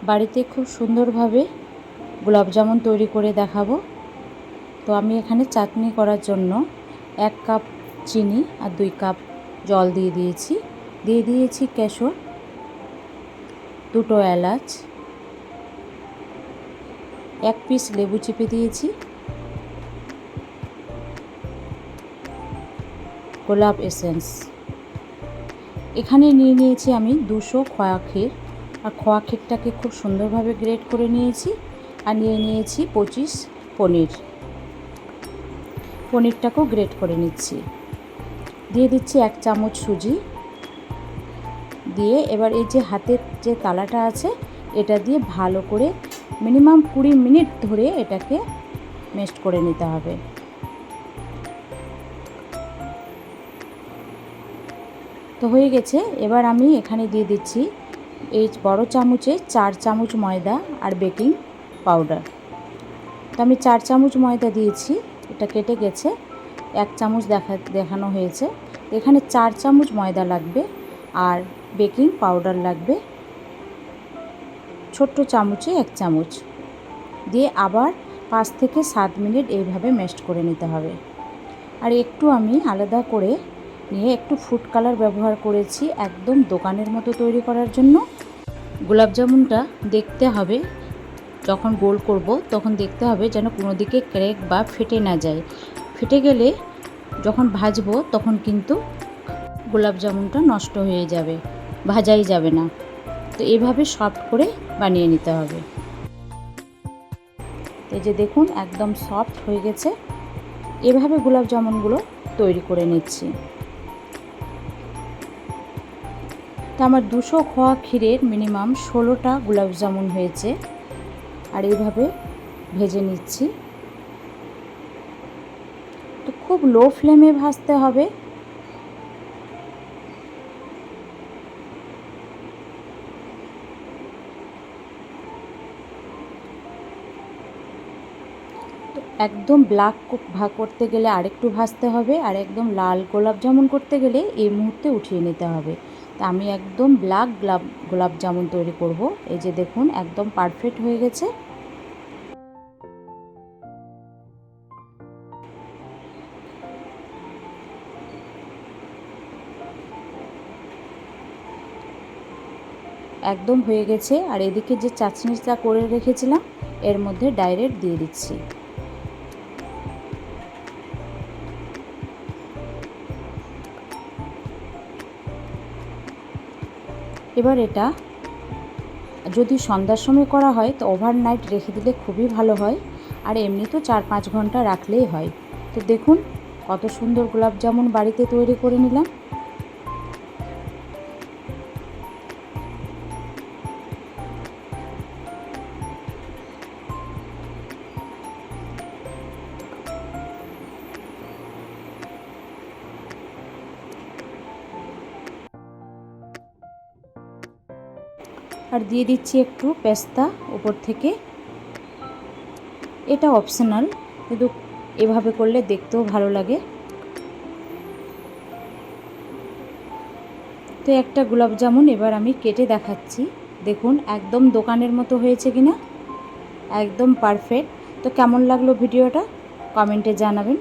বাড়িতে খুব সুন্দরভাবে গোলাপ জামুন তৈরি করে দেখাবো। তো আমি এখানে চাটনি করার জন্য 1 কাপ চিনি আর 2 কাপ জল দিয়ে দিয়েছি কেশর, 2টো এলাচ, 1 পিস লেবু চিপে দিয়েছি, গোলাপ এসেন্স। এখানে নিয়েছি আমি 200 খোয়া ক্ষীর, আর খোয়া ক্ষীরটাকে খুব সুন্দরভাবে গ্রেট করে নিয়েছি। আর নিয়েছি 25 পনিরটাকেও গ্রেট করে নিচ্ছি। দিয়ে দিচ্ছি 1 চামচ সুজি, দিয়ে এবার এই যে হাতের যে তালাটা আছে এটা দিয়ে ভালো করে মিনিমাম 20 মিনিট ধরে এটাকে মেল্ট করে নিতে হবে। তো হয়ে গেছে। এবার আমি এখানে দিয়ে দিচ্ছি এই বড় চামচে 4 চামচ ময়দা আর বেকিং পাউডার। তো আমি 4 চামচ ময়দা দিয়েছি, এটা কেটে গেছে, 1 চামচ দেখানো হয়েছে। এখানে 4 চামচ ময়দা লাগবে আর বেকিং পাউডার লাগবে ছোট্ট চামচে 1 চামচ, দিয়ে আবার 5 থেকে 7 মিনিট এইভাবে মেল্ট করে নিতে হবে। আর একটু আমি আলাদা করে নিয়ে একটু ফুড কালার ব্যবহার করেছি একদম দোকানের মতো তৈরি করার জন্য। গোলাপ জামুনটা দেখতে হবে, যখন গোল করব তখন দেখতে হবে যেন কোনো দিকে ক্র্যাক বা ফেটে না যায়। ফেটে গেলে যখন ভাজবো তখন কিন্তু গোলাপ জামুনটা নষ্ট হয়ে যাবে, ভাজাই যাবে না। তো এভাবে সফট করে বানিয়ে নিতে হবে। এই যে দেখুন একদম সফট হয়ে গেছে। এভাবে গোলাপ জামুনগুলো তৈরি করে নিচ্ছি। তো আমার 200 খোয়া ক্ষীরের মিনিমাম 16টা গোলাপ জামুন হয়েছে। আর এইভাবে ভেজে নিচ্ছি। তো খুব লো ফ্লেমে ভাজতে হবে। তো একদম ব্ল্যাক করতে গেলে আরেকটু ভাজতে হবে, আর একদম লাল গোলাপ জামুন করতে গেলে এই মুহূর্তে উঠিয়ে নিতে হবে। তা আমি একদম ব্ল্যাক গোলাপ জামুন তৈরি করব। এই যে দেখুন একদম পারফেক্ট হয়ে গেছে। একদম হয়ে গেছে। আর এদিকে যে চাটনিটা করে রেখেছিলাম এর মধ্যে ডাইরেক্ট দিয়ে দিচ্ছি। এবার এটা যদি সন্ধ্যার সময় করা হয় তো ওভারনাইট রেখে দিলে খুবই ভালো হয়, আর এমনি তো 4-5 ঘন্টা রাখলেই হয়। তো দেখুন কত সুন্দর গোলাপ জামুন বাড়িতে তৈরি করে নিলাম। আর দিয়ে দিচ্ছি একটু পেস্তা উপর থেকে। এটা অপশনাল, কিন্তু এভাবে করলে দেখতেও ভালো লাগে। তো একটা গোলাপ জামুন এবার আমি কেটে দেখাচ্ছি। দেখুন একদম দোকানের মতো হয়েছে কিনা, একদম পারফেক্ট। তো কেমন লাগলো ভিডিওটা কমেন্টে জানাবেন।